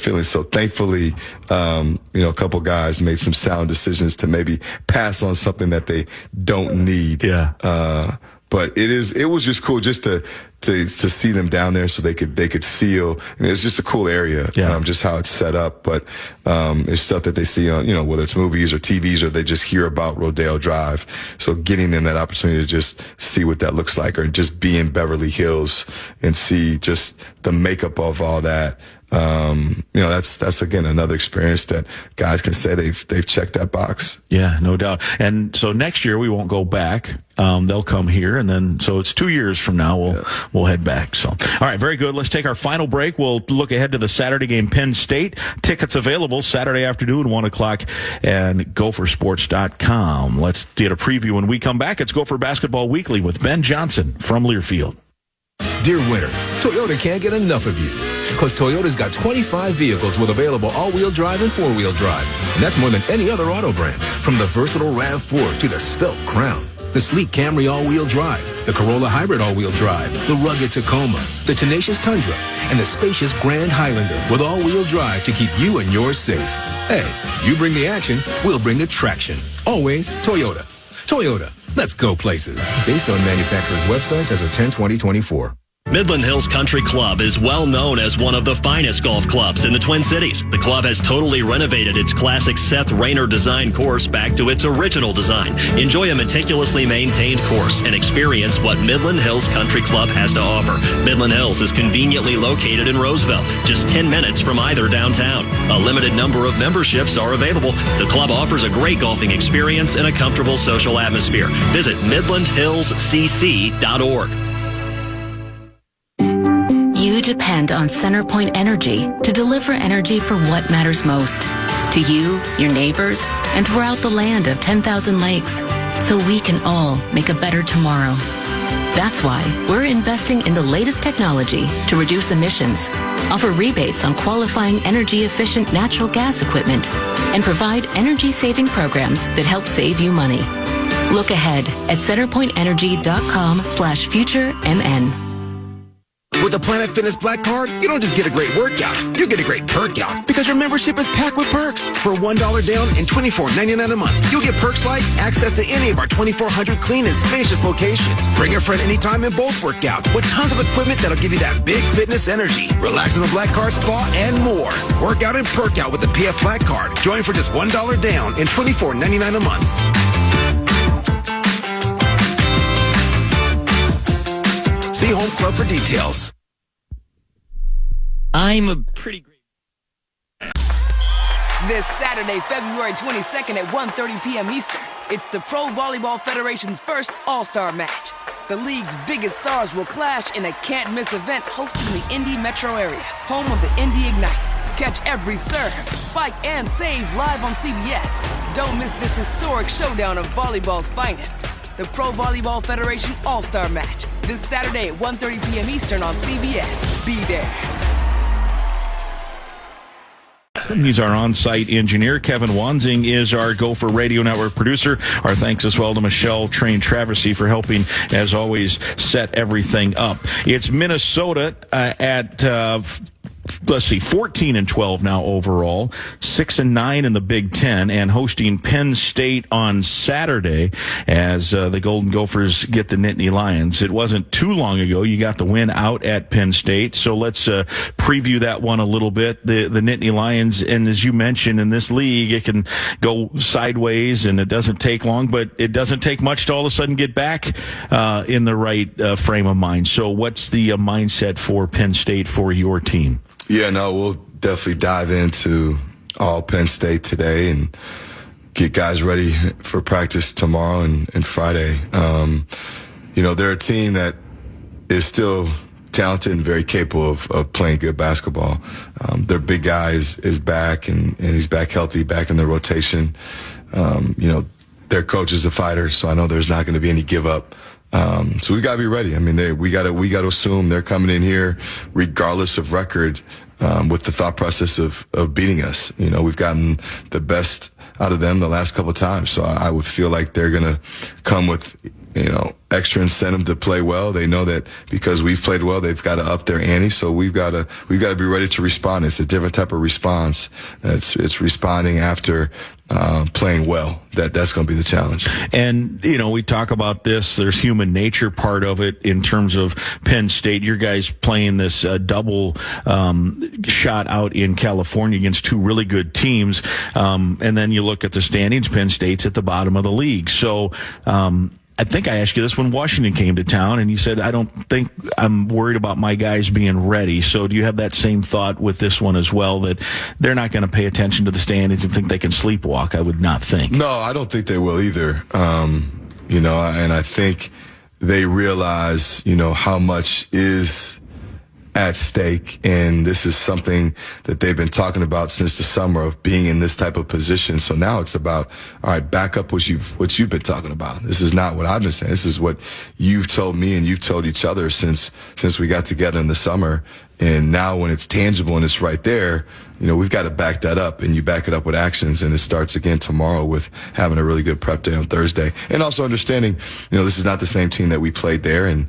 feeling. So thankfully, a couple guys made some sound decisions to maybe pass on something that they don't need. But it was just cool just to see them down there, so they could seal. I mean, it's just a cool area, just how it's set up. But it's stuff that they see on, whether it's movies or TVs, or they just hear about Rodeo Drive. So getting them that opportunity to just see what that looks like, or just be in Beverly Hills and see just the makeup of all that. That's again another experience that guys can say they've checked that box. Yeah, no doubt. And so next year we won't go back. They'll come here, and then so it's 2 years from now we'll head back. So, all right, very good. Let's take our final break. We'll look ahead to the Saturday game, Penn State. Tickets available Saturday afternoon, 1:00, and gophersports.com. Let's get a preview when we come back. It's Gopher Basketball Weekly with Ben Johnson from Learfield. Dear winner, Toyota can't get enough of you. Because Toyota's got 25 vehicles with available all-wheel drive and four-wheel drive. And that's more than any other auto brand. From the versatile RAV4 to the Spelt Crown, the sleek Camry all-wheel drive, the Corolla Hybrid all-wheel drive, the rugged Tacoma, the tenacious Tundra, and the spacious Grand Highlander with all-wheel drive to keep you and yours safe. Hey, you bring the action, we'll bring the traction. Always Toyota. Toyota, let's go places. Based on manufacturer's websites as of 10/20/24. Midland Hills Country Club is well known as one of the finest golf clubs in the Twin Cities. The club has totally renovated its classic Seth Rayner design course back to its original design. Enjoy a meticulously maintained course and experience what Midland Hills Country Club has to offer. Midland Hills is conveniently located in Roseville, just 10 minutes from either downtown. A limited number of memberships are available. The club offers a great golfing experience and a comfortable social atmosphere. Visit midlandhillscc.org. You depend on CenterPoint Energy to deliver energy for what matters most to you, your neighbors, and throughout the land of 10,000 lakes, so we can all make a better tomorrow. That's why we're investing in the latest technology to reduce emissions, offer rebates on qualifying energy-efficient natural gas equipment, and provide energy-saving programs that help save you money. Look ahead at centerpointenergy.com/futuremn. With a Planet Fitness Black Card, you don't just get a great workout, you get a great perk out because your membership is packed with perks. For $1 down and $24.99 a month, you'll get perks like access to any of our 2,400 clean and spacious locations. Bring a friend anytime and both work out with tons of equipment that'll give you that big fitness energy. Relax in the Black Card spa and more. Work out and perk out with the PF Black Card. Join for just $1 down and $24.99 a month. See Home Club for details. I'm a pretty great... This Saturday, February 22nd at 1:30 p.m. Eastern, it's the Pro Volleyball Federation's first All-Star match. The league's biggest stars will clash in a can't-miss event hosted in the Indy metro area, home of the Indy Ignite. Catch every serve, spike, and save live on CBS. Don't miss this historic showdown of volleyball's finest. The Pro Volleyball Federation All-Star Match, this Saturday at 1:30 p.m. Eastern on CBS. Be there. He's our on-site engineer. Kevin Wanzing is our Gopher Radio Network producer. Our thanks as well to Michelle Train-Traversy for helping, as always, set everything up. It's Minnesota at... 14-12 now overall, 6-9 in the Big Ten, and hosting Penn State on Saturday as the Golden Gophers get the Nittany Lions. It wasn't too long ago you got the win out at Penn State, so let's preview that one a little bit. The Nittany Lions, and as you mentioned, in this league, it can go sideways, and it doesn't take long, but it doesn't take much to all of a sudden get back in the right frame of mind. So what's the mindset for Penn State for your team? Yeah, no, we'll definitely dive into all Penn State today and get guys ready for practice tomorrow and Friday. They're a team that is still talented and very capable of playing good basketball. Their big guy is back, and he's back healthy, back in the rotation. Their coach is a fighter, so I know there's not going to be any give up. So we gotta be ready. I mean, we gotta assume they're coming in here regardless of record, with the thought process of beating us. We've gotten the best out of them the last couple of times. So I would feel like they're gonna come with, extra incentive to play well. They know that because we've played well, they've got to up their ante. So we've got to be ready to respond. It's a different type of response. It's responding after playing well. That's going to be the challenge. And we talk about this. There's human nature part of it in terms of Penn State. Your guys playing this double shot out in California against two really good teams, and then you look at the standings. Penn State's at the bottom of the league. So I think I asked you this when Washington came to town, and you said, I don't think I'm worried about my guys being ready. So do you have that same thought with this one as well, that they're not going to pay attention to the standings and think they can sleepwalk? I would not think. No, I don't think they will either. And I think they realize, how much is at stake, and this is something that they've been talking about since the summer of being in this type of position. So now it's about, all right, back up what you've been talking about. This is not what I've been saying. This is what you've told me and you've told each other since we got together in the summer. And now when it's tangible and it's right there, we've got to back that up, and you back it up with actions. And it starts again tomorrow with having a really good prep day on Thursday, and also understanding, this is not the same team that we played there, and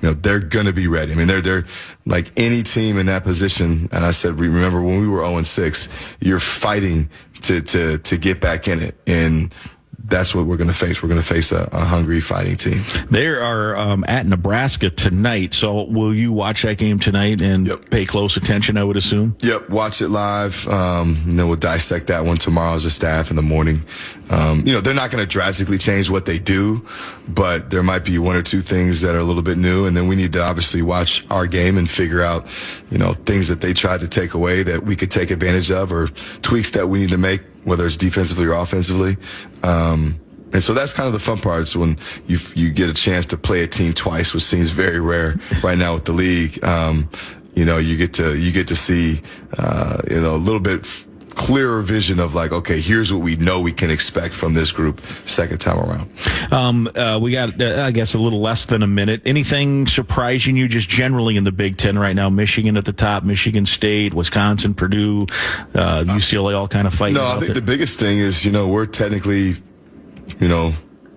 they're going to be ready. I mean, they're like any team in that position. And I said, remember when we were 0-6, you're fighting to get back in it. And that's what we're going to face. We're going to face a hungry fighting team. They are at Nebraska tonight. So will you watch that game tonight and pay close attention, I would assume? Yep. Watch it live. And then we'll dissect that one tomorrow as a staff in the morning. They're not going to drastically change what they do, but there might be one or two things that are a little bit new. And then we need to obviously watch our game and figure out, things that they tried to take away that we could take advantage of, or tweaks that we need to make, whether it's defensively or offensively. And so that's kind of the fun part, is when you get a chance to play a team twice, which seems very rare right now with the league. You get to see a little bit clearer vision of like, okay, here's what we know we can expect from this group second time around. We got, I guess, a little less than a minute. Anything surprising you just generally in the Big Ten right now? Michigan at the top, Michigan State, Wisconsin, Purdue, UCLA all kind of fighting. No, I think the biggest thing is, we're technically,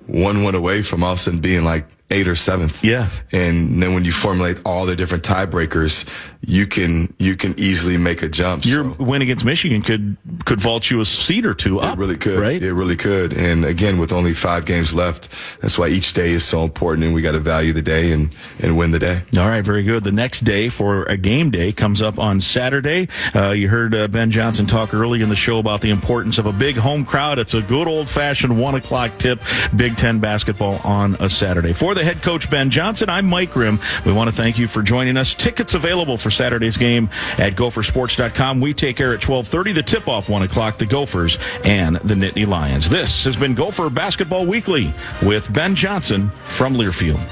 one win away from all of a sudden being like 8th or 7th. Yeah. And then when you formulate all the different tiebreakers, you can easily make a jump. Your win against Michigan could vault you a seed or two up. It really could. Right? It really could. And again, with only 5 games left, that's why each day is so important, and we got to value the day and win the day. All right, very good. The next day for a game day comes up on Saturday. You heard Ben Johnson talk early in the show about the importance of a big home crowd. It's a good old-fashioned 1:00 tip, Big Ten basketball on a Saturday. For the head coach, Ben Johnson, I'm Mike Grimm. We want to thank you for joining us. Tickets available for Saturday's game at gophersports.com. We take air at 12:30. The tip-off 1:00, the Gophers and the Nittany Lions. This has been Gopher Basketball Weekly with Ben Johnson from Learfield.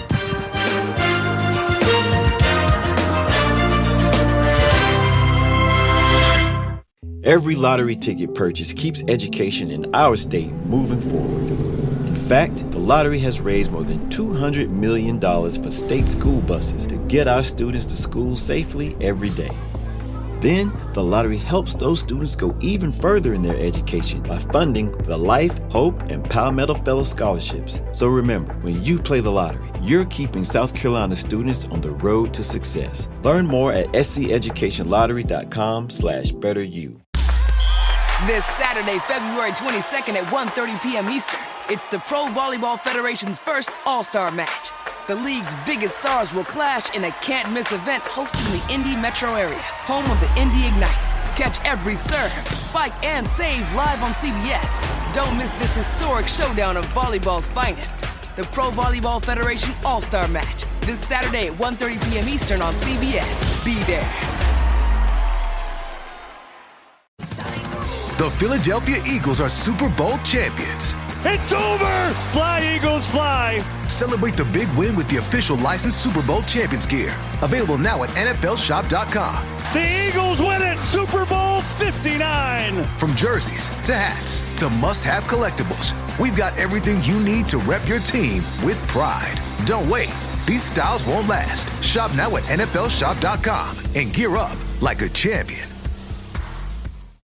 Every lottery ticket purchase keeps education in our state moving forward. In fact, the lottery has raised more than $200 million for state school buses to get our students to school safely every day. Then, the lottery helps those students go even further in their education by funding the Life, Hope, and Palmetto Fellow Scholarships. So remember, when you play the lottery, you're keeping South Carolina students on the road to success. Learn more at sceducationlottery.com/betteryou. This Saturday, February 22nd at 1:30 p.m. Eastern, it's the Pro Volleyball Federation's first All-Star match. The league's biggest stars will clash in a can't-miss event hosted in the Indy metro area, home of the Indy Ignite. Catch every serve, spike, and save live on CBS. Don't miss this historic showdown of volleyball's finest. The Pro Volleyball Federation All-Star Match, this Saturday at 1:30 p.m. Eastern on CBS. Be there. The Philadelphia Eagles are Super Bowl champions. It's over! Fly, Eagles, fly! Celebrate the big win with the official licensed Super Bowl champions gear. Available now at NFLshop.com. The Eagles win it! Super Bowl 59! From jerseys to hats to must-have collectibles, we've got everything you need to rep your team with pride. Don't wait. These styles won't last. Shop now at NFLshop.com and gear up like a champion.